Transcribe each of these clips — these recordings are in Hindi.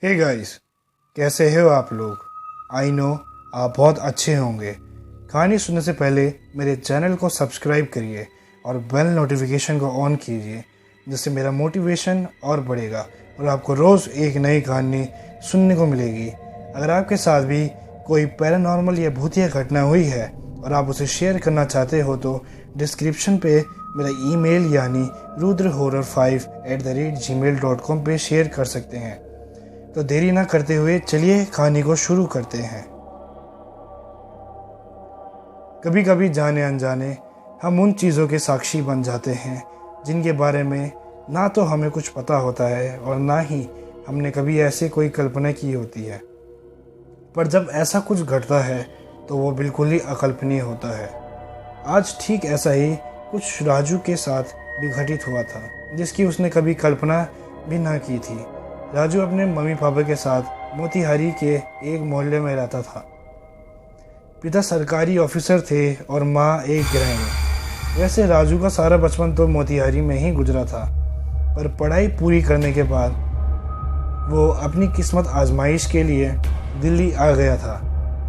हे गाइस, कैसे हो आप लोग। आई नो आप बहुत अच्छे होंगे। कहानी सुनने से पहले मेरे चैनल को सब्सक्राइब करिए और बेल नोटिफिकेशन को ऑन कीजिए, जिससे मेरा मोटिवेशन और बढ़ेगा और आपको रोज़ एक नई कहानी सुनने को मिलेगी। अगर आपके साथ भी कोई पैरानॉर्मल या भूतिया घटना हुई है और आप उसे शेयर करना चाहते हो तो डिस्क्रिप्शन पे मेरा ईमेल यानी rudrahorror5@gmail.com पे शेयर कर सकते हैं। तो देरी ना करते हुए चलिए कहानी को शुरू करते हैं। कभी कभी जाने अनजाने हम उन चीज़ों के साक्षी बन जाते हैं जिनके बारे में ना तो हमें कुछ पता होता है और ना ही हमने कभी ऐसे कोई कल्पना की होती है। पर जब ऐसा कुछ घटता है तो वो बिल्कुल ही अकल्पनीय होता है। आज ठीक ऐसा ही कुछ राजू के साथ भी घटित हुआ था, जिसकी उसने कभी कल्पना भी ना की थी। राजू अपने मम्मी पापा के साथ मोतिहारी के एक मोहल्ले में रहता था। पिता सरकारी ऑफिसर थे और माँ एक गृहिणी। वैसे राजू का सारा बचपन तो मोतिहारी में ही गुजरा था, पर पढ़ाई पूरी करने के बाद वो अपनी किस्मत आजमाइश के लिए दिल्ली आ गया था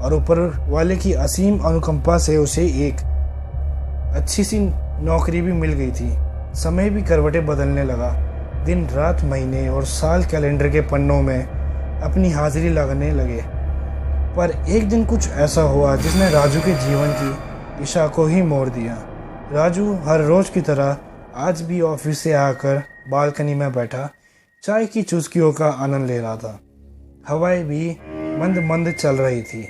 और ऊपर वाले की असीम अनुकंपा से उसे एक अच्छी सी नौकरी भी मिल गई थी। समय भी करवटें बदलने लगा। दिन रात महीने और साल कैलेंडर के पन्नों में अपनी हाजिरी लगाने लगे। पर एक दिन कुछ ऐसा हुआ जिसने राजू के जीवन की दिशा को ही मोड़ दिया। राजू हर रोज की तरह आज भी ऑफिस से आकर बालकनी में बैठा चाय की चुस्कियों का आनंद ले रहा था। हवाएं भी मंद मंद चल रही थी।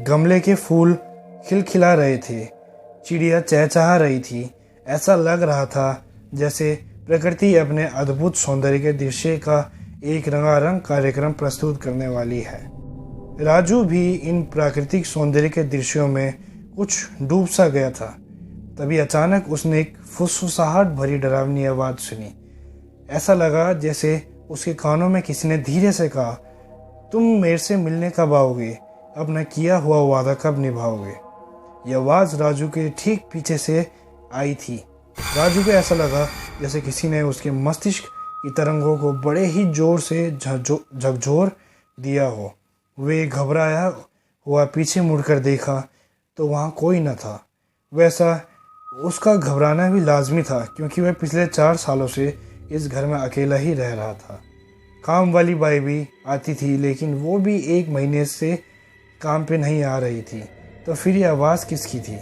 गमले के फूल खिलखिला रहे थे। चिड़िया चहचहा रही थी। ऐसा लग रहा था जैसे प्रकृति अपने अद्भुत सौंदर्य के दृश्य का एक रंगारंग कार्यक्रम प्रस्तुत करने वाली है। राजू भी इन प्राकृतिक सौंदर्य के दृश्यों में कुछ डूब सा गया था। तभी अचानक उसने एक फुसफुसाहट भरी डरावनी आवाज सुनी। ऐसा लगा जैसे उसके कानों में किसी ने धीरे से कहा, तुम मेरे से मिलने कब आओगे, अपना किया हुआ वादा कब निभाओगे। यह आवाज राजू के ठीक पीछे से आई थी। राजू को ऐसा लगा जैसे किसी ने उसके मस्तिष्क की तरंगों को बड़े ही जोर से झकझोर दिया हो। वे घबराया हुआ पीछे मुड़कर देखा तो वहाँ कोई न था। वैसा उसका घबराना भी लाजमी था, क्योंकि वह पिछले 4 सालों से इस घर में अकेला ही रह रहा था। काम वाली बाई भी आती थी, लेकिन वो भी 1 महीने से काम पे नहीं आ रही थी। तो फिर ये आवाज़ किसकी थी।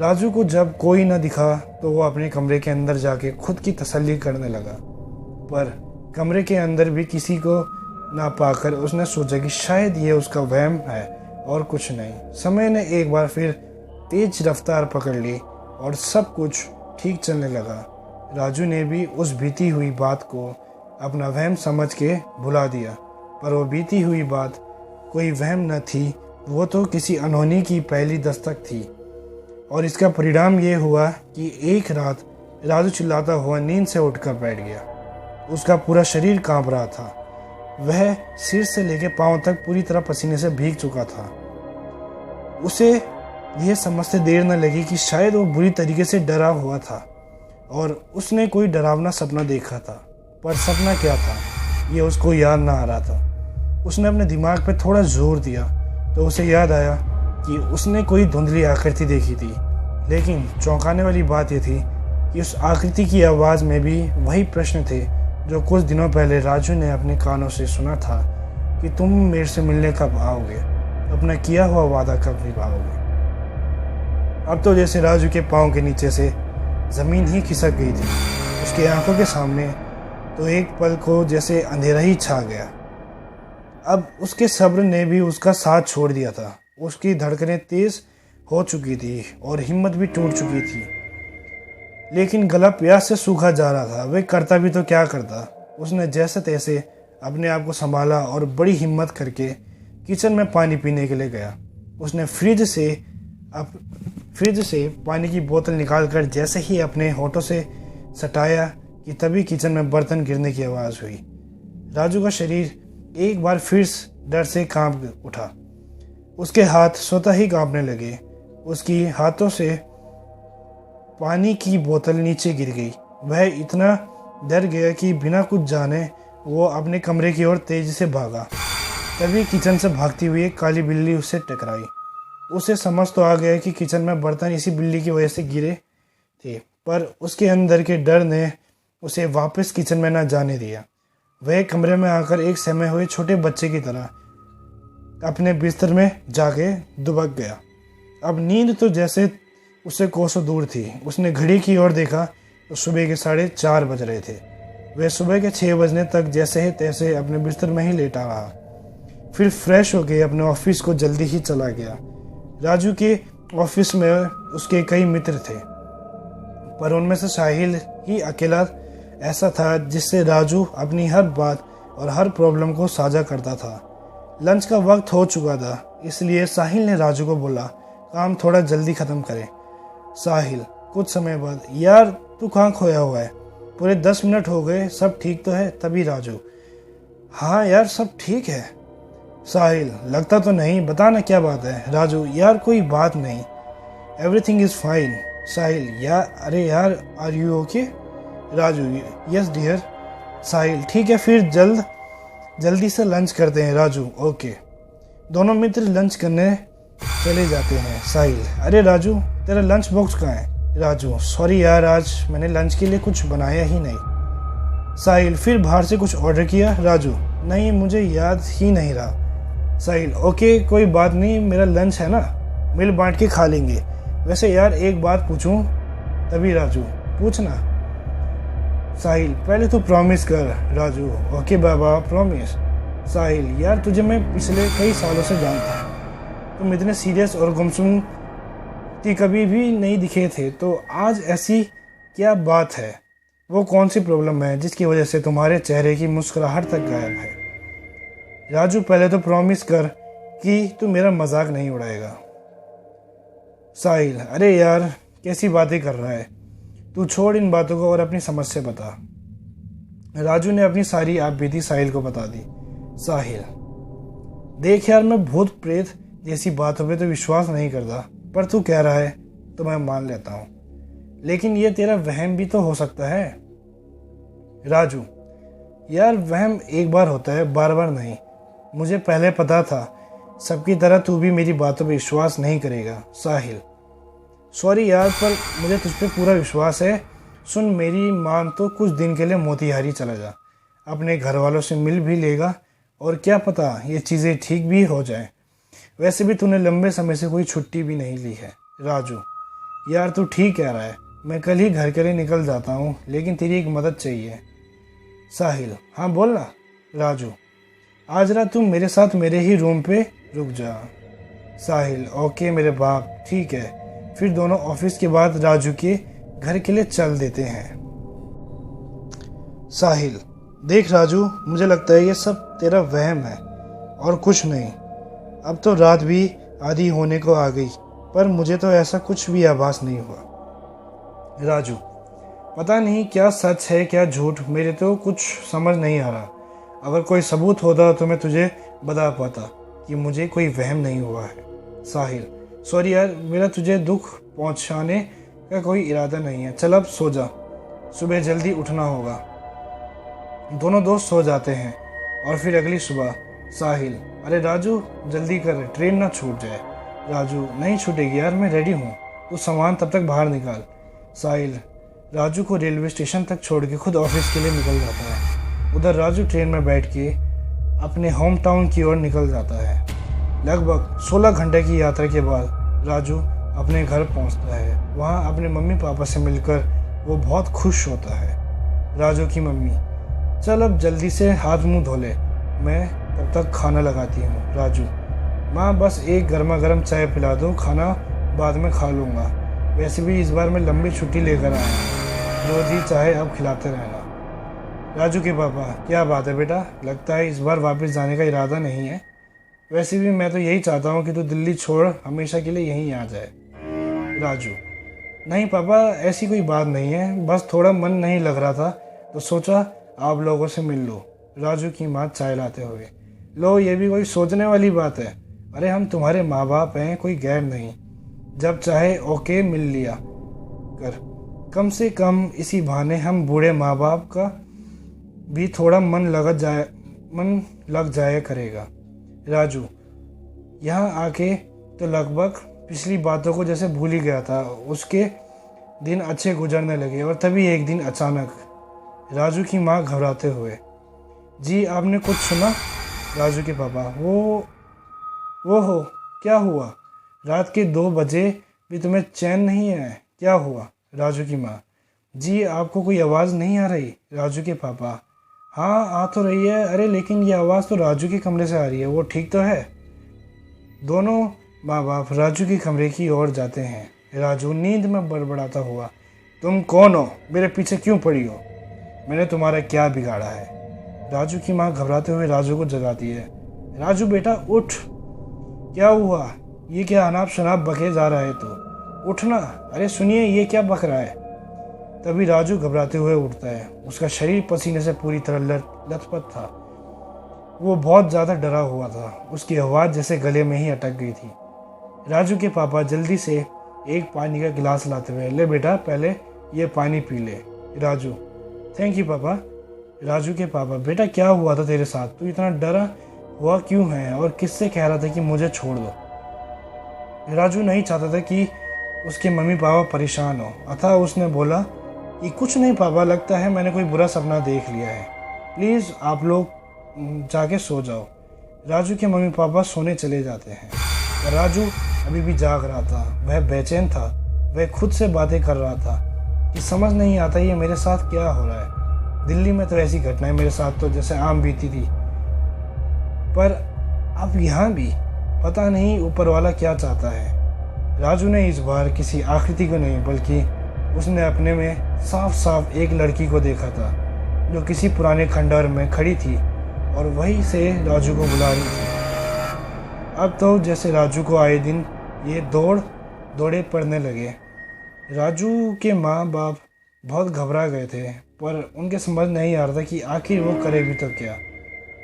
राजू को जब कोई न दिखा तो वो अपने कमरे के अंदर जाके खुद की तसल्ली करने लगा, पर कमरे के अंदर भी किसी को ना पाकर उसने सोचा कि शायद ये उसका वहम है और कुछ नहीं। समय ने एक बार फिर तेज रफ्तार पकड़ ली और सब कुछ ठीक चलने लगा। राजू ने भी उस बीती हुई बात को अपना वहम समझ के भुला दिया, पर वो बीती हुई बात कोई वहम न थी, वो तो किसी अनहोनी की पहली दस्तक थी। और इसका परिणाम ये हुआ कि एक रात राजू चिल्लाता हुआ नींद से उठकर बैठ गया। उसका पूरा शरीर कांप रहा था। वह सिर से लेकर पांव तक पूरी तरह पसीने से भीग चुका था। उसे यह समझते देर न लगी कि शायद वो बुरी तरीके से डरा हुआ था और उसने कोई डरावना सपना देखा था। पर सपना क्या था ये उसको याद ना आ रहा था। उसने अपने दिमाग पर थोड़ा जोर दिया तो उसे याद आया कि उसने कोई धुंधली आकृति देखी थी। लेकिन चौंकाने वाली बात यह थी कि उस आकृति की आवाज़ में भी वही प्रश्न थे जो कुछ दिनों पहले राजू ने अपने कानों से सुना था कि तुम मेरे से मिलने कब आओगे, अपना किया हुआ वादा कब निभाओगे। अब तो जैसे राजू के पाँव के नीचे से ज़मीन ही खिसक गई थी। उसके आंखों के सामने तो एक पल को जैसे अंधेरा ही छा गया। अब उसके सब्र ने भी उसका साथ छोड़ दिया था। उसकी धड़कनें तेज हो चुकी थी और हिम्मत भी टूट चुकी थी, लेकिन गला प्यास से सूखा जा रहा था। वह करता भी तो क्या करता। उसने जैसे तैसे अपने आप को संभाला और बड़ी हिम्मत करके किचन में पानी पीने के लिए गया। उसने फ्रिज से पानी की बोतल निकालकर जैसे ही अपने होठों से सटाया कि तभी किचन में बर्तन गिरने की आवाज़ हुई। राजू का शरीर एक बार फिर डर से कांप उठा। उसके हाथ स्वतः ही कांपने लगे। उसकी हाथों से पानी की बोतल नीचे गिर गई। वह इतना डर गया कि बिना कुछ जाने वो अपने कमरे की ओर तेजी से भागा। तभी किचन से भागती हुई एक काली बिल्ली उससे टकराई। उसे समझ तो आ गया कि किचन में बर्तन इसी बिल्ली की वजह से गिरे थे, पर उसके अंदर के डर ने उसे वापस किचन में न जाने दिया। वह कमरे में आकर एक सहमे हुए छोटे बच्चे की तरह अपने बिस्तर में जाके दुबक गया। अब नींद तो जैसे उससे कोसों दूर थी। उसने घड़ी की ओर देखा तो सुबह के 4:30 बज रहे थे। वह सुबह के 6 बजने तक जैसे ही तैसे अपने बिस्तर में ही लेटा रहा, फिर फ्रेश होकर अपने ऑफिस को जल्दी ही चला गया। राजू के ऑफिस में उसके कई मित्र थे, पर उनमें से साहिल ही अकेला ऐसा था जिससे राजू अपनी हर बात और हर प्रॉब्लम को साझा करता था। लंच का वक्त हो चुका था, इसलिए साहिल ने राजू को बोला, काम थोड़ा जल्दी ख़त्म करें। साहिल कुछ समय बाद, यार तू कहाँ खोया हुआ है? पूरे 10 मिनट हो गए, सब ठीक तो है? तभी राजू, हाँ यार सब ठीक है। साहिल, लगता तो नहीं, बताना क्या बात है? राजू, यार कोई बात नहीं, एवरीथिंग इज़ फाइन। साहिल, यार अरे यार, are you okay? Raju, yes dear. Sahil, ठीक है फिर जल्दी से लंच करते हैं। राजू, ओके। दोनों मित्र लंच करने चले जाते हैं। साहिल, अरे राजू, तेरा लंच बॉक्स कहाँ है? राजू, सॉरी यार, आज मैंने लंच के लिए कुछ बनाया ही नहीं। साहिल, फिर बाहर से कुछ ऑर्डर किया? राजू, नहीं, मुझे याद ही नहीं रहा। साहिल, ओके कोई बात नहीं, मेरा लंच है ना, मिल बांट के खा लेंगे। वैसे यार एक बात पूछूं? तभी राजू, पूछना। साहिल, पहले तो प्रॉमिस कर। राजू, ओके बाबा, प्रॉमिस। साहिल, यार तुझे मैं पिछले कई सालों से जानता हूँ, तुम इतने सीरियस और गुमसुम कभी भी नहीं दिखे थे, तो आज ऐसी क्या बात है? वो कौन सी प्रॉब्लम है जिसकी वजह से तुम्हारे चेहरे की मुस्कुराहट तक गायब है? राजू, पहले तो प्रॉमिस कर कि तू मेरा मजाक नहीं उड़ाएगा। साहिल, अरे यार कैसी बातें कर रहा है तू, छोड़ इन बातों को और अपनी समस्या बता। राजू ने अपनी सारी आपबीती साहिल को बता दी। साहिल, देख यार, मैं भूत प्रेत जैसी बातों पे तो विश्वास नहीं करता, पर तू कह रहा है तो मैं मान लेता हूँ, लेकिन ये तेरा वहम भी तो हो सकता है। राजू, यार वहम एक बार होता है, बार बार नहीं। मुझे पहले पता था सबकी तरह तू भी मेरी बातों पे विश्वास नहीं करेगा। साहिल, सॉरी यार, पर मुझे तुझ पे पूरा विश्वास है। सुन, मेरी मान तो कुछ दिन के लिए मोतिहारी चला जा, अपने घर वालों से मिल भी लेगा, और क्या पता ये चीज़ें ठीक भी हो जाएं। वैसे भी तूने लंबे समय से कोई छुट्टी भी नहीं ली है। राजू, यार तू ठीक कह रहा है, मैं कल ही घर के लिए निकल जाता हूँ, लेकिन तेरी एक मदद चाहिए। साहिल, हाँ बोलना। राजू, आज रात तुम मेरे साथ मेरे ही रूम पे रुक जा। साहिल, ओके मेरे बाप, ठीक है। फिर दोनों ऑफिस के बाद राजू के घर के लिए चल देते हैं। साहिल, देख राजू, मुझे लगता है ये सब तेरा वहम है और कुछ नहीं। अब तो रात भी आधी होने को आ गई, पर मुझे तो ऐसा कुछ भी आभास नहीं हुआ। राजू, पता नहीं क्या सच है क्या झूठ, मेरे तो कुछ समझ नहीं आ रहा। अगर कोई सबूत होता तो मैं तुझे बता पाता कि मुझे कोई वहम नहीं हुआ है। साहिल, सॉरी यार, मेरा तुझे दुख पहुंचाने का कोई इरादा नहीं है। चल अब सो जा, सुबह जल्दी उठना होगा। दोनों दोस्त सो जाते हैं और फिर अगली सुबह। साहिल, अरे राजू जल्दी कर, ट्रेन ना छूट जाए। राजू, नहीं छूटेगी यार, मैं रेडी हूँ, तू सामान तब तक बाहर निकाल। साहिल राजू को रेलवे स्टेशन तक छोड़ के खुद ऑफिस के लिए निकल जाता है। उधर राजू ट्रेन में बैठ के अपने होम टाउन की ओर निकल जाता है। लगभग 16 घंटे की यात्रा के बाद राजू अपने घर पहुंचता है। वहां अपने मम्मी पापा से मिलकर वो बहुत खुश होता है। राजू की मम्मी, चल अब जल्दी से हाथ मुंह धो ले, मैं तब तक खाना लगाती हूँ। राजू, माँ बस एक गर्मा गर्म चाय पिला दो, खाना बाद में खा लूँगा। वैसे भी इस बार मैं लंबी छुट्टी लेकर आया हूँ, जो जी चाहे अब खिलाते रहना। राजू के पापा, क्या बात है बेटा, लगता है इस बार वापस जाने का इरादा नहीं है। वैसे भी मैं तो यही चाहता हूँ कि तू दिल्ली छोड़ हमेशा के लिए यहीं आ जाए। राजू, नहीं पापा, ऐसी कोई बात नहीं है, बस थोड़ा मन नहीं लग रहा था तो सोचा आप लोगों से मिल लो। राजू की माँ चाय लाते हुए, लो ये भी कोई सोचने वाली बात है। अरे हम तुम्हारे माँ बाप हैं, कोई गैर नहीं, जब चाहे ओके मिल लिया कर। कम से कम इसी बहाने हम बूढ़े माँ बाप का भी थोड़ा मन लग जाया करेगा। राजू यहाँ आके तो लगभग पिछली बातों को जैसे भूल ही गया था। उसके दिन अच्छे गुजरने लगे और तभी एक दिन अचानक राजू की माँ घबराते हुए, जी आपने कुछ सुना? राजू के पापा, वो हो, क्या हुआ? रात के 2 बजे भी तुम्हें चैन नहीं है, क्या हुआ? राजू की माँ, जी आपको कोई आवाज़ नहीं आ रही? राजू के पापा, हाँ आ तो रही है, अरे लेकिन ये आवाज़ तो राजू के कमरे से आ रही है, वो ठीक तो है? दोनों माँ बाप राजू के कमरे की ओर जाते हैं। राजू नींद में बड़बड़ाता हुआ, तुम कौन हो? मेरे पीछे क्यों पड़ी हो? मैंने तुम्हारा क्या बिगाड़ा है? राजू की माँ घबराते हुए राजू को जगाती है। राजू बेटा उठ, क्या हुआ? ये क्या अनाप शनाप बके जा रहा है? तो उठना, अरे सुनिए ये क्या बक रहा है? तभी राजू घबराते हुए उठता है। उसका शरीर पसीने से पूरी तरह लथपथ था। वो बहुत ज़्यादा डरा हुआ था। उसकी आवाज़ जैसे गले में ही अटक गई थी। राजू के पापा जल्दी से एक पानी का गिलास लाते हुए, ले बेटा पहले ये पानी पी ले। राजू, थैंक यू पापा। राजू के पापा, बेटा क्या हुआ था तेरे साथ? तू इतना डरा हुआ क्यों है और किससे कह रहा था कि मुझे छोड़ दो? राजू नहीं चाहता था कि उसके मम्मी पापा परेशान हो, अतः उसने बोला कि कुछ नहीं पापा, लगता है मैंने कोई बुरा सपना देख लिया है, प्लीज़ आप लोग जाके सो जाओ। राजू के मम्मी पापा सोने चले जाते हैं और राजू अभी भी जाग रहा था। वह बेचैन था। वह खुद से बातें कर रहा था कि समझ नहीं आता ये मेरे साथ क्या हो रहा है। दिल्ली में तो ऐसी घटनाएं मेरे साथ तो जैसे आम बीती थी, पर अब यहाँ भी पता नहीं ऊपर वाला क्या चाहता है। राजू ने इस बार किसी आकृति को नहीं बल्कि उसने अपने में साफ साफ एक लड़की को देखा था जो किसी पुराने खंडहर में खड़ी थी और वहीं से राजू को बुला रही थी। अब तो जैसे राजू को आए दिन ये दौड़े पड़ने लगे। राजू के माँ बाप बहुत घबरा गए थे, पर उनके समझ नहीं आ रहा था कि आखिर वो करे भी तो क्या।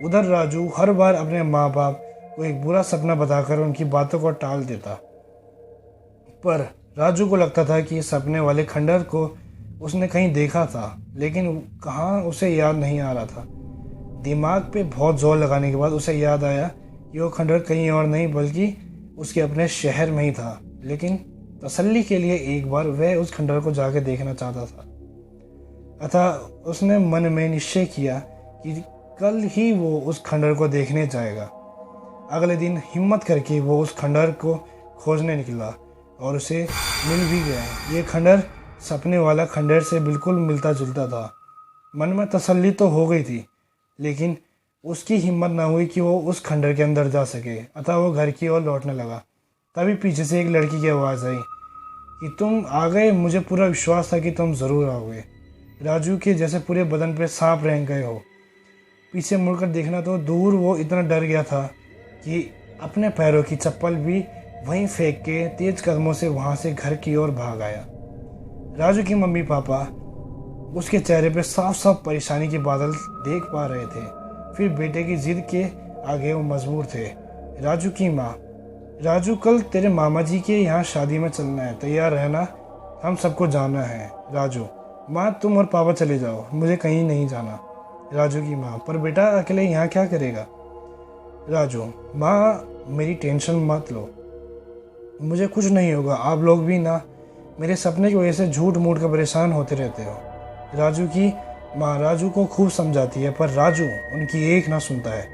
उधर राजू हर बार अपने माँ बाप को एक बुरा सपना बताकर उनकी बातों को टाल देता, पर राजू को लगता था कि सपने वाले खंडहर को उसने कहीं देखा था, लेकिन कहाँ उसे याद नहीं आ रहा था। दिमाग पे बहुत जोर लगाने के बाद उसे याद आया कि वो खंडहर कहीं और नहीं बल्कि उसके अपने शहर में ही था। लेकिन तसल्ली के लिए एक बार वह उस खंडहर को जाके देखना चाहता था। अतः उसने मन में निश्चय किया कि कल ही वो उस खंडहर को देखने जाएगा। अगले दिन हिम्मत करके वो उस खंडहर को खोजने निकला और उसे मिल भी गया। ये खंडहर सपने वाला खंडहर से बिल्कुल मिलता जुलता था। मन में तसल्ली तो हो गई थी, लेकिन उसकी हिम्मत ना हुई कि वो उस खंडहर के अंदर जा सके। अतः वो घर की ओर लौटने लगा। तभी पीछे से एक लड़की की आवाज़ आई कि तुम आ गए, मुझे पूरा विश्वास था कि तुम ज़रूर आओगे। राजू के जैसे पूरे बदन पे सांप रेंग गए हो। पीछे मुड़कर देखना तो दूर वो इतना डर गया था कि अपने पैरों की चप्पल भी वहीं फेंक के तेज कदमों से वहाँ से घर की ओर भाग आया। राजू की मम्मी पापा उसके चेहरे पे साफ साफ परेशानी के बादल देख पा रहे थे। फिर बेटे की जिद के आगे वो मजबूर थे। राजू की माँ, राजू कल तेरे मामा जी के यहाँ शादी में चलना है, तैयार रहना, हम सबको जाना है। राजू, माँ तुम और पापा चले जाओ, मुझे कहीं नहीं जाना। राजू की माँ, पर बेटा अकेले यहाँ क्या करेगा? राजू, माँ मेरी टेंशन मत लो, मुझे कुछ नहीं होगा, आप लोग भी ना मेरे सपने की वजह से झूठ मूठ का परेशान होते रहते हो। राजू की माँ राजू को खूब समझाती है, पर राजू उनकी एक ना सुनता है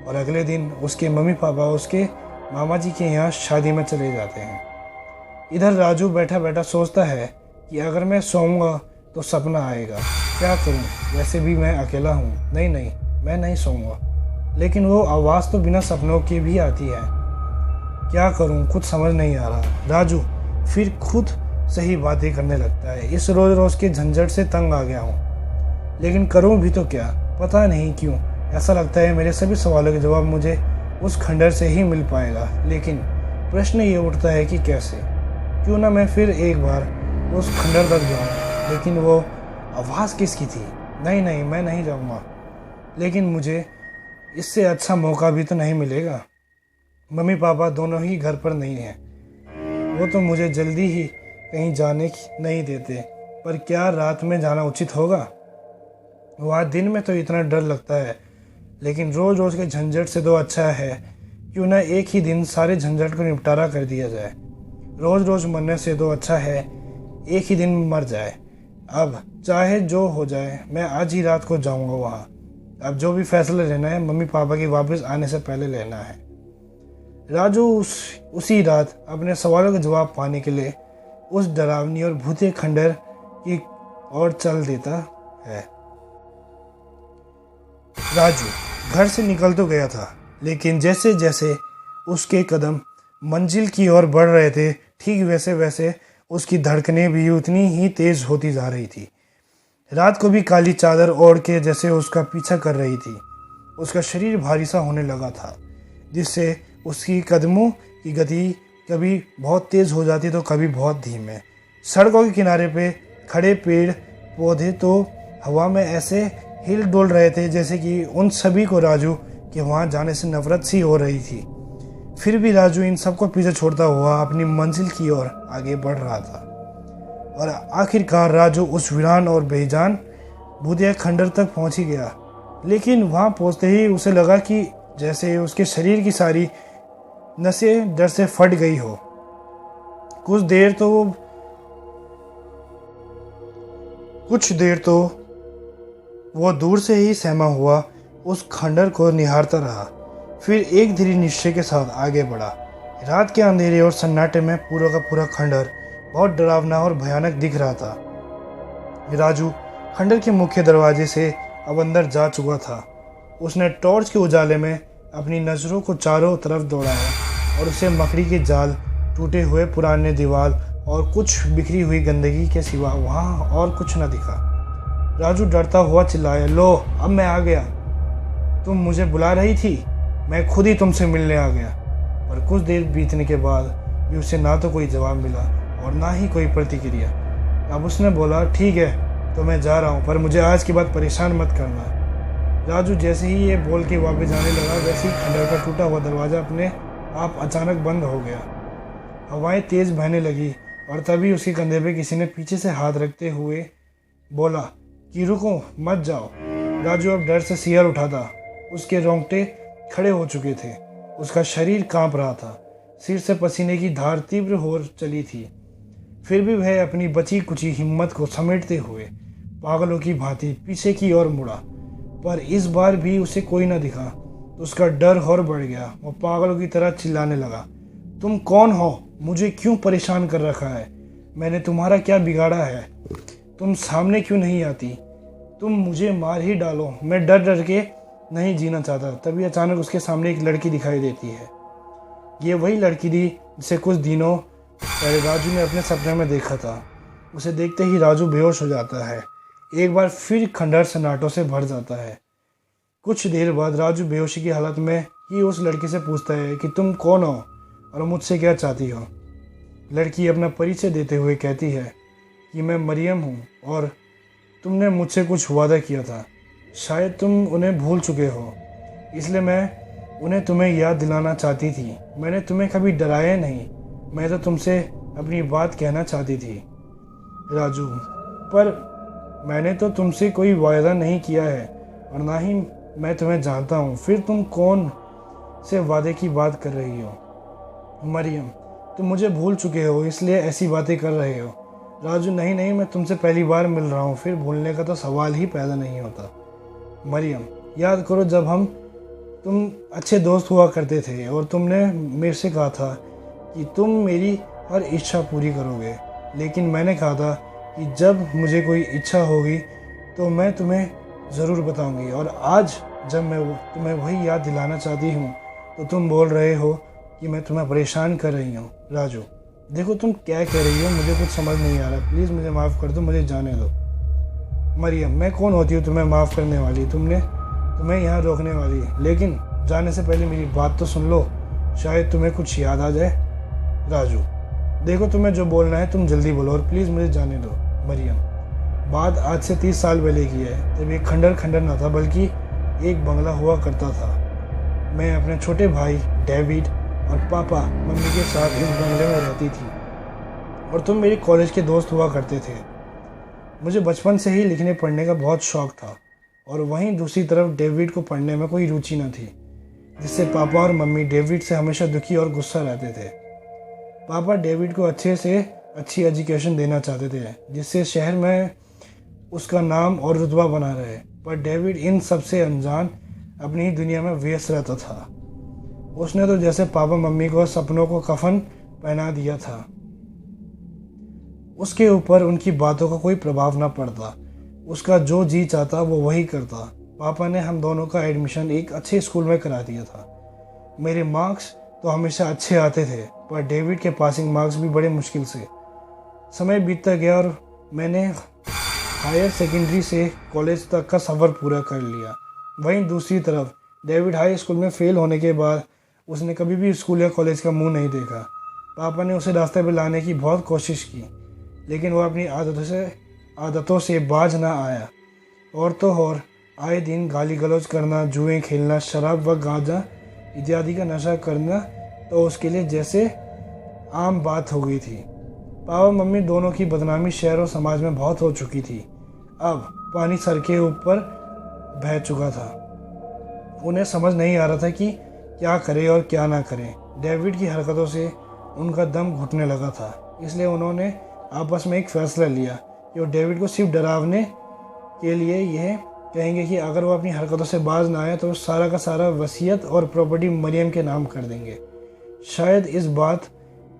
और अगले दिन उसके मम्मी पापा उसके मामा जी के यहाँ शादी में चले जाते हैं। इधर राजू बैठा बैठा सोचता है कि अगर मैं सोऊंगा तो सपना आएगा, क्या करूं, वैसे भी मैं अकेला हूं, नहीं मैं नहीं सोऊंगा। लेकिन वो आवाज़ तो बिना सपनों की भी आती है, क्या करूं, कुछ समझ नहीं आ रहा। राजू फिर खुद सही बातें करने लगता है, इस रोज़ रोज़ के झंझट से तंग आ गया हूँ, लेकिन करूँ भी तो क्या, पता नहीं क्यों ऐसा लगता है मेरे सभी सवालों के जवाब मुझे उस खंडहर से ही मिल पाएगा। लेकिन प्रश्न ये उठता है कि कैसे, क्यों ना मैं फिर एक बार उस खंडहर तक जाऊँ। लेकिन वो आवाज़ किसकी थी? नहीं मैं नहीं जाऊँगा, लेकिन मुझे इससे अच्छा मौका भी तो नहीं मिलेगा। मम्मी पापा दोनों ही घर पर नहीं हैं, वो तो मुझे जल्दी ही कहीं जाने नहीं देते, पर क्या रात में जाना उचित होगा? वहाँ दिन में तो इतना डर लगता है, लेकिन रोज़ रोज़ के झंझट से तो अच्छा है क्यों ना एक ही दिन सारे झंझट को निपटारा कर दिया जाए। रोज़ रोज़ मरने से तो अच्छा है एक ही दिन मर जाए। अब चाहे जो हो जाए, मैं आज ही रात को जाऊंगा वहाँ। अब जो भी फैसला लेना है मम्मी पापा के वापस आने से पहले लेना है। राजू उसी रात अपने सवालों के जवाब पाने के लिए उस डरावनी और भूतिया खंडर की ओर चल देता है। राजू घर से निकल तो गया था, लेकिन जैसे जैसे उसके कदम मंजिल की ओर बढ़ रहे थे, ठीक वैसे वैसे उसकी धड़कनें भी उतनी ही तेज होती जा रही थी। रात को भी काली चादर ओढ़ के जैसे उसका पीछा कर रही थी। उसका शरीर भारी सा होने लगा था, जिससे उसकी कदमों की गति कभी बहुत तेज हो जाती तो कभी बहुत धीमे। सड़कों के किनारे पे खड़े पेड़ पौधे तो हवा में ऐसे हिल डोल रहे थे जैसे कि उन सभी को राजू के वहाँ जाने से नफरत सी हो रही थी। फिर भी राजू इन सबको पीछे छोड़ता हुआ अपनी मंजिल की ओर आगे बढ़ रहा था और आखिरकार राजू उस वीरान और बेजान भूतिया खंडर तक पहुंच ही गया। लेकिन वहां पहुंचते ही उसे लगा कि जैसे उसके शरीर की सारी नसें डर से फट गई हो। कुछ देर तो वो दूर से ही सहमा हुआ उस खंडर को निहारता रहा, फिर एक धीरे निश्चय के साथ आगे बढ़ा। रात के अंधेरे और सन्नाटे में पूरा का पूरा खंडर बहुत डरावना और भयानक दिख रहा था। राजू खंडर के मुख्य दरवाजे से अब अंदर जा चुका था। उसने टॉर्च के उजाले में अपनी नज़रों को चारों तरफ दौड़ाया और उसे मकड़ी के जाल, टूटे हुए पुराने दीवार और कुछ बिखरी हुई गंदगी के सिवा वहाँ और कुछ न दिखा। राजू डरता हुआ चिल्लाया, लो अब मैं आ गया। तुम मुझे बुला रही थी, मैं खुद ही तुमसे मिलने आ गया। पर कुछ देर बीतने के बाद भी उसे ना तो कोई जवाब मिला और ना ही कोई प्रतिक्रिया। अब उसने बोला, ठीक है तो मैं जा रहा हूँ, पर मुझे आज के बाद परेशान मत करना। राजू जैसे ही ये बोल के वापस जाने लगा, वैसे ही खंडर का टूटा हुआ दरवाज़ा अपने आप अचानक बंद हो गया। हवाएं तेज बहने लगी और तभी उसके कंधे पे किसी ने पीछे से हाथ रखते हुए बोला कि रुको मत जाओ। राजू अब डर से सिर उठा था। उसके रोंगटे खड़े हो चुके थे, उसका शरीर कांप रहा था, सिर से पसीने की धार तीव्र हो चली थी। फिर भी वह अपनी बची कुची हिम्मत को समेटते हुए पागलों की भांति पीछे की ओर मुड़ा, पर इस बार भी उसे कोई न दिखा तो उसका डर और बढ़ गया। वो पागलों की तरह चिल्लाने लगा, तुम कौन हो? मुझे क्यों परेशान कर रखा है? मैंने तुम्हारा क्या बिगाड़ा है? तुम सामने क्यों नहीं आती? तुम मुझे मार ही डालो, मैं डर डर के नहीं जीना चाहता। तभी अचानक उसके सामने एक लड़की दिखाई देती है। ये वही लड़की थी जिसे कुछ दिनों पहले राजू ने अपने सपने में देखा था। उसे देखते ही राजू बेहोश हो जाता है। एक बार फिर खंडर सन्नाटों से भर जाता है। कुछ देर बाद राजू बेहोशी की हालत में ही उस लड़की से पूछता है कि तुम कौन हो और मुझसे क्या चाहती हो? लड़की अपना परिचय देते हुए कहती है कि मैं मरियम हूँ और तुमने मुझसे कुछ वादा किया था। शायद तुम उन्हें भूल चुके हो, इसलिए मैं उन्हें तुम्हें याद दिलाना चाहती थी। मैंने तुम्हें कभी डराया नहीं, मैं तो तुमसे अपनी बात कहना चाहती थी। राजू, पर मैंने तो तुमसे कोई वायदा नहीं किया है और ना ही मैं तुम्हें जानता हूँ, फिर तुम कौन से वादे की बात कर रही हो? मरियम, तुम मुझे भूल चुके हो इसलिए ऐसी बातें कर रहे हो। राजू, नहीं नहीं, मैं तुमसे पहली बार मिल रहा हूँ, फिर भूलने का तो सवाल ही पैदा नहीं होता। मरियम, याद करो जब तुम अच्छे दोस्त हुआ करते थे और तुमने मेरे से कहा था कि तुम मेरी हर इच्छा पूरी करोगे, लेकिन मैंने कहा था कि जब मुझे कोई इच्छा होगी तो मैं तुम्हें ज़रूर बताऊंगी। और आज जब मैं तुम्हें वही याद दिलाना चाहती हूँ तो तुम बोल रहे हो कि मैं तुम्हें परेशान कर रही हूँ। राजू, देखो तुम क्या कह रही हो, मुझे कुछ समझ नहीं आ रहा, प्लीज़ मुझे माफ़ कर दो, मुझे जाने दो। मरियम, मैं कौन होती हूँ तुम्हें माफ़ करने वाली, तुम्हें यहाँ रोकने वाली? लेकिन जाने से पहले मेरी बात तो सुन लो, शायद तुम्हें कुछ याद आ जाए। राजू, देखो तुम्हें जो बोलना है तुम जल्दी बोलो और प्लीज़ मुझे जाने दो। मरियम, बात आज से 30 साल पहले की है, जब एक खंडर न था बल्कि एक बंगला हुआ करता था। मैं अपने छोटे भाई डेविड और पापा मम्मी के साथ इस बंगले में रहती थी और तुम मेरे कॉलेज के दोस्त हुआ करते थे। मुझे बचपन से ही लिखने पढ़ने का बहुत शौक था। और वहीं दूसरी तरफ डेविड को पढ़ने में कोई रुचि न थी, जिससे पापा और मम्मी डेविड से हमेशा दुखी और गुस्सा रहते थे। पापा डेविड को अच्छे से अच्छी एजुकेशन देना चाहते थे, जिससे शहर में उसका नाम और रुतबा बना रहे, पर डेविड इन सब से अनजान अपनी ही दुनिया में व्यस्त रहता था। उसने तो जैसे पापा मम्मी को सपनों को कफन पहना दिया था, उसके ऊपर उनकी बातों का कोई प्रभाव न पड़ता। उसका जो जी चाहता वो वही करता। पापा ने हम दोनों का एडमिशन एक अच्छे स्कूल में करा दिया था। मेरे मार्क्स तो हमेशा अच्छे आते थे, पर डेविड के पासिंग मार्क्स भी बड़े मुश्किल से। समय बीतता गया और मैंने हायर सेकेंडरी से कॉलेज तक का सफ़र पूरा कर लिया। वहीं दूसरी तरफ डेविड हाई स्कूल में फेल होने के बाद उसने कभी भी स्कूल या कॉलेज का मुंह नहीं देखा। पापा ने उसे रास्ते पर लाने की बहुत कोशिश की, लेकिन वह अपनी आदतों से बाज ना आया। और तो और आए दिन गाली गलौज करना, जुए खेलना, शराब व गांजा इत्यादि का नशा करना तो उसके लिए जैसे आम बात हो गई थी। पापा मम्मी दोनों की बदनामी शहर और समाज में बहुत हो चुकी थी। अब पानी सर के ऊपर बह चुका था। उन्हें समझ नहीं आ रहा था कि क्या करे और क्या ना करें। डेविड की हरकतों से उनका दम घुटने लगा था, इसलिए उन्होंने आपस में एक फैसला लिया कि वो डेविड को सिर्फ डरावने के लिए यह कहेंगे कि अगर वो अपनी हरकतों से बाज ना आए तो सारा का सारा वसीयत और प्रॉपर्टी मरियम के नाम कर देंगे। शायद इस बात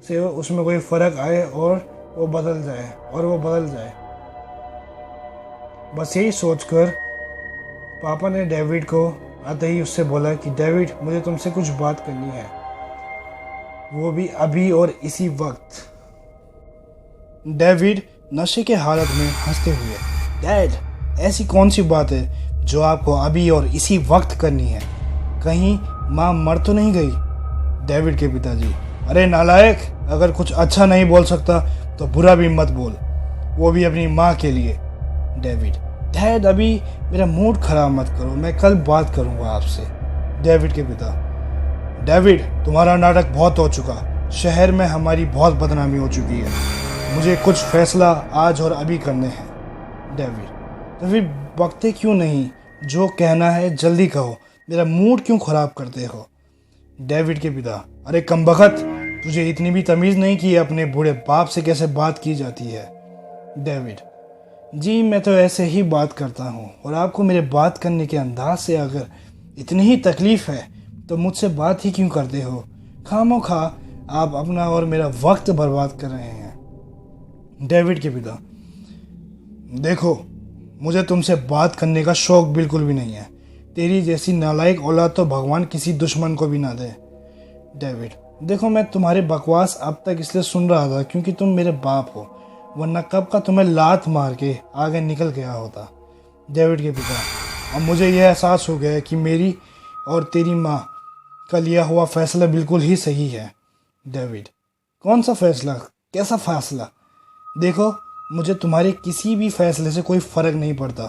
से उसमें कोई फ़र्क आए और वो बदल जाए। बस यही सोचकर पापा ने डेविड को आते ही उससे बोला कि डेविड, मुझे तुमसे कुछ बात करनी है, वो भी अभी और इसी वक्त। डेविड नशे के हालत में हंसते हुए, डैड, ऐसी कौन सी बात है जो आपको अभी और इसी वक्त करनी है? कहीं माँ मर तो नहीं गई? डेविड के पिताजी, अरे नालायक, अगर कुछ अच्छा नहीं बोल सकता तो बुरा भी मत बोल, वो भी अपनी माँ के लिए। डेविड, डैड, अभी मेरा मूड खराब मत करो, मैं कल बात करूँगा आपसे। डेविड के पिता, डेविड, तुम्हारा नाटक बहुत हो चुका, शहर में हमारी बहुत बदनामी हो चुकी है, मुझे कुछ फैसला आज और अभी करने हैं। डेविड, तो फिर बकते क्यों नहीं? जो कहना है जल्दी कहो, मेरा मूड क्यों ख़राब करते हो? डेविड के पिता, अरे कमबख्त, तुझे इतनी भी तमीज़ नहीं कि अपने बूढ़े बाप से कैसे बात की जाती है। डेविड, जी मैं तो ऐसे ही बात करता हूँ, और आपको मेरे बात करने के अंदाज से अगर इतनी ही तकलीफ़ है तो मुझसे बात ही क्यों करते हो? खामोखा आप अपना और मेरा वक्त बर्बाद कर रहे हैं। डेविड के पिता, देखो, मुझे तुमसे बात करने का शौक़ बिल्कुल भी नहीं है। तेरी जैसी नालायक औलाद तो भगवान किसी दुश्मन को भी ना दे। डेविड, देखो, मैं तुम्हारे बकवास अब तक इसलिए सुन रहा था क्योंकि तुम मेरे बाप हो, वरना कब का तुम्हें लात मार के आगे निकल गया होता। डेविड के पिता, अब मुझे यह एहसास हो गया है कि मेरी और तेरी माँ का लिया हुआ फैसला बिल्कुल ही सही है। डेविड, कौन सा फैसला? कैसा फैसला? देखो, मुझे तुम्हारे किसी भी फैसले से कोई फ़र्क नहीं पड़ता,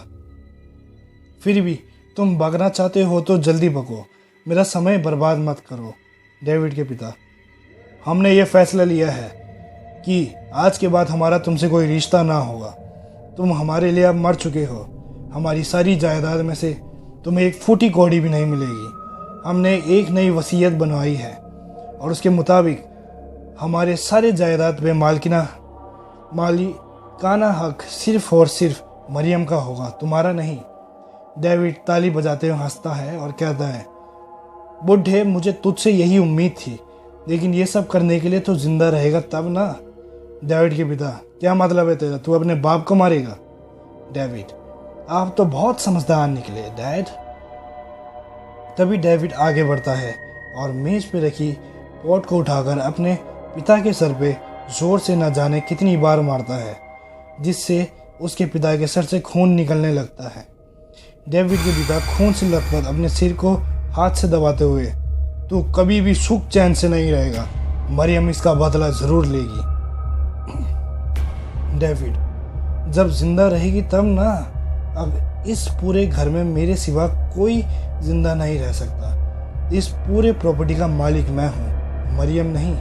फिर भी तुम भागना चाहते हो तो जल्दी भगो, मेरा समय बर्बाद मत करो। डेविड के पिता, हमने ये फैसला लिया है कि आज के बाद हमारा तुमसे कोई रिश्ता ना होगा। तुम हमारे लिए अब मर चुके हो। हमारी सारी जायदाद में से तुम्हें एक फूटी कौड़ी भी नहीं मिलेगी। हमने एक नई वसीयत बनवाई है और उसके मुताबिक हमारे सारे जायदाद पे मालिकाना हक सिर्फ और सिर्फ मरियम का होगा, तुम्हारा नहीं। डेविड ताली बजाते हुए हंसता है और कहता है, बुढ़े, मुझे तुझसे यही उम्मीद थी, लेकिन ये सब करने के लिए तो जिंदा रहेगा तब ना। डेविड के पिता, क्या मतलब है तेरा? तू अपने बाप को मारेगा? डेविड, आप तो बहुत समझदार निकले डैड। तभी डेविड आगे बढ़ता है और मेज पे रखी पॉट को उठाकर अपने पिता के सर पे जोर से न जाने कितनी बार मारता है, जिससे उसके पिता के सर से खून निकलने लगता है। डेविड के पिता खून से लथपथ अपने सिर को हाथ से दबाते हुए, तू कभी भी सुख चैन से नहीं रहेगा, मरियम इसका बदला जरूर लेगी। डेविड, जब जिंदा रहेगी तब ना। अब इस पूरे घर में मेरे सिवा कोई जिंदा नहीं रह सकता। इस पूरे प्रॉपर्टी का मालिक मैं हूँ, मरियम नहीं।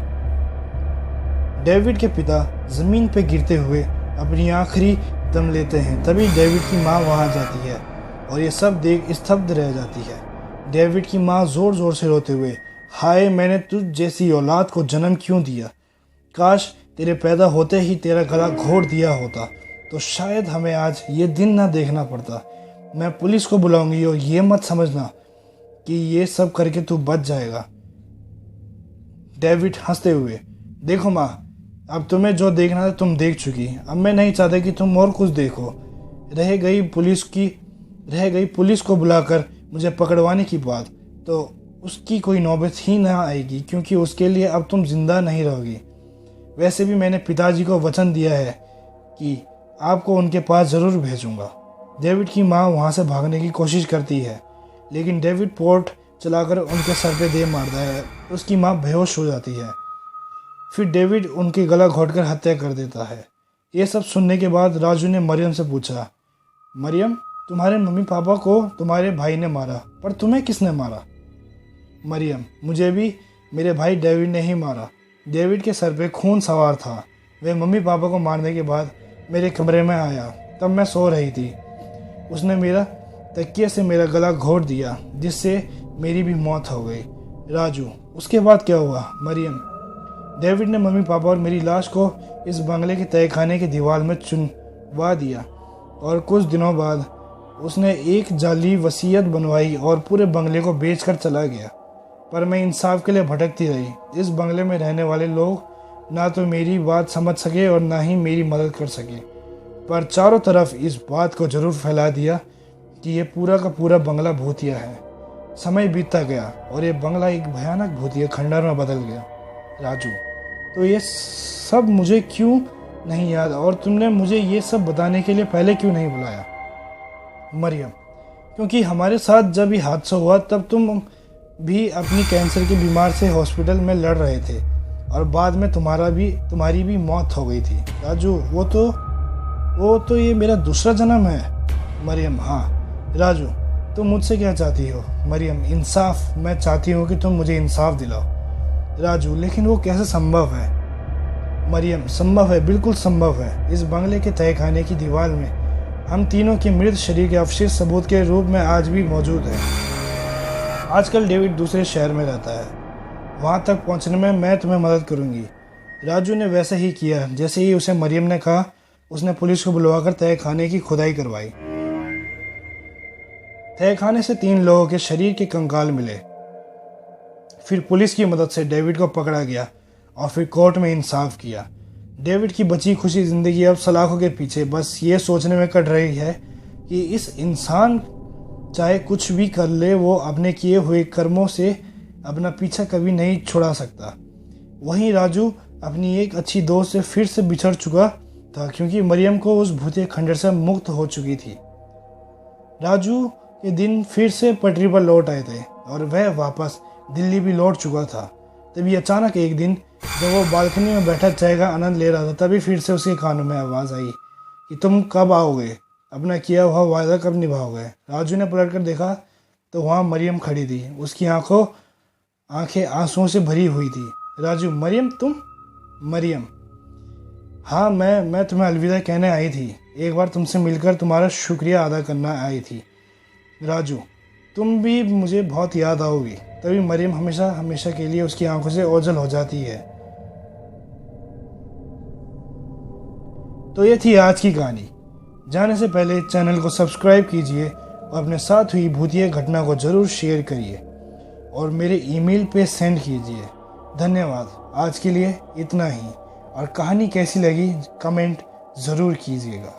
डेविड के पिता जमीन पे गिरते हुए अपनी आखिरी दम लेते हैं। तभी डेविड की माँ वहाँ जाती है और ये सब देख स्तब्ध रह जाती है। डेविड की माँ ज़ोर ज़ोर से रोते हुए, हाय मैंने तुझ जैसी औलाद को जन्म क्यों दिया, काश तेरे पैदा होते ही तेरा गला घोट दिया होता तो शायद हमें आज ये दिन ना देखना पड़ता। मैं पुलिस को बुलाऊंगी और ये मत समझना कि ये सब करके तू बच जाएगा। डेविड हंसते हुए, देखो माँ, अब तुम्हें जो देखना था तुम देख चुकी, अब मैं नहीं चाहता कि तुम और कुछ देखो। रह गई पुलिस को बुलाकर मुझे पकड़वाने की बात, तो उसकी कोई नौबत ही ना आएगी, क्योंकि उसके लिए अब तुम जिंदा नहीं रहोगी। वैसे भी मैंने पिताजी को वचन दिया है कि आपको उनके पास ज़रूर भेजूंगा। डेविड की माँ वहाँ से भागने की कोशिश करती है, लेकिन डेविड पोर्ट चलाकर उनके सर पे दे मारता है। उसकी माँ बेहोश हो जाती है। फिर डेविड उनके गला घोंटकर हत्या कर देता है। ये सब सुनने के बाद राजू ने मरियम से पूछा, मरियम, तुम्हारे मम्मी पापा को तुम्हारे भाई ने मारा, पर तुम्हें किसने मारा? मरियम, मुझे भी मेरे भाई डेविड ने ही मारा। डेविड के सर पे खून सवार था। वह मम्मी पापा को मारने के बाद मेरे कमरे में आया, तब मैं सो रही थी। उसने मेरा तकिए से मेरा गला घोंट दिया, जिससे मेरी भी मौत हो गई। राजू, उसके बाद क्या हुआ? मरियम, डेविड ने मम्मी पापा और मेरी लाश को इस बंगले के तहखाने की दीवार में चुनवा दिया और कुछ दिनों बाद उसने एक जाली वसीयत बनवाई और पूरे बंगले को बेचकर चला गया। पर मैं इंसाफ के लिए भटकती रही। इस बंगले में रहने वाले लोग ना तो मेरी बात समझ सके और ना ही मेरी मदद कर सके, पर चारों तरफ इस बात को जरूर फैला दिया कि ये पूरा का पूरा बंगला भूतिया है। समय बीतता गया और ये बंगला एक भयानक भूतिया खंडर में बदल गया। राजू, तो ये सब मुझे क्यों नहीं याद, और तुमने मुझे ये सब बताने के लिए पहले क्यों नहीं बुलाया? मरियम, क्योंकि हमारे साथ जब ये हादसा हुआ तब तुम भी अपनी कैंसर की बीमार से हॉस्पिटल में लड़ रहे थे और बाद में तुम्हारी भी मौत हो गई थी। राजू, वो तो ये मेरा दूसरा जन्म है। मरियम, हाँ। राजू, तुम मुझसे क्या चाहती हो? मरियम, इंसाफ। मैं चाहती हूँ कि तुम मुझे इंसाफ दिलाओ। राजू, लेकिन वो कैसे संभव है? मरियम, संभव है, बिल्कुल संभव है। इस बंगले के तहखाने की दीवार में हम तीनों के मृत शरीर के अवशेष सबूत के रूप में आज भी मौजूद है। आजकल डेविड दूसरे शहर में रहता है, वहाँ तक पहुँचने में मैं तुम्हें मदद करूँगी। राजू ने वैसे ही किया जैसे ही उसे मरियम ने कहा। उसने पुलिस को बुलवाकर तहखाने की खुदाई करवाई। तहखाने से 3 लोगों के शरीर के कंकाल मिले। फिर पुलिस की मदद से डेविड को पकड़ा गया और फिर कोर्ट में इंसाफ किया। डेविड की बची खुशी जिंदगी अब सलाखों के पीछे बस ये सोचने में कट रही है कि इस इंसान चाहे कुछ भी कर ले, वो अपने किए हुए कर्मों से अपना पीछा कभी नहीं छुड़ा सकता। वहीं राजू अपनी एक अच्छी दोस्त से फिर से बिछड़ चुका था, क्योंकि मरियम को उस भूतिया खंडर से मुक्त हो चुकी थी। राजू के दिन फिर से पटरी पर लौट आए थे और वह वापस दिल्ली भी लौट चुका था। तभी अचानक एक दिन जब वो बालकनी में बैठा चाय का आनंद ले रहा था, तभी फिर से उसके कानों में आवाज़ आई कि तुम कब आओगे, अपना किया हुआ वायदा कब निभाओगे? राजू ने पलट कर देखा तो वहाँ मरियम खड़ी थी। उसकी आंखें आंसुओं से भरी हुई थी। राजू, मरियम, तुम? मरियम, हाँ, मैं तुम्हें अलविदा कहने आई थी। एक बार तुमसे मिलकर तुम्हारा शुक्रिया अदा करना आई थी। राजू, तुम भी मुझे बहुत याद आओगी। तभी मरियम हमेशा के लिए उसकी आंखों से ओझल हो जाती है। तो ये थी आज की कहानी। जाने से पहले चैनल को सब्सक्राइब कीजिए और अपने साथ हुई भूतिया घटना को ज़रूर शेयर करिए और मेरे ईमेल पे सेंड कीजिए। धन्यवाद। आज के लिए इतना ही, और कहानी कैसी लगी कमेंट ज़रूर कीजिएगा।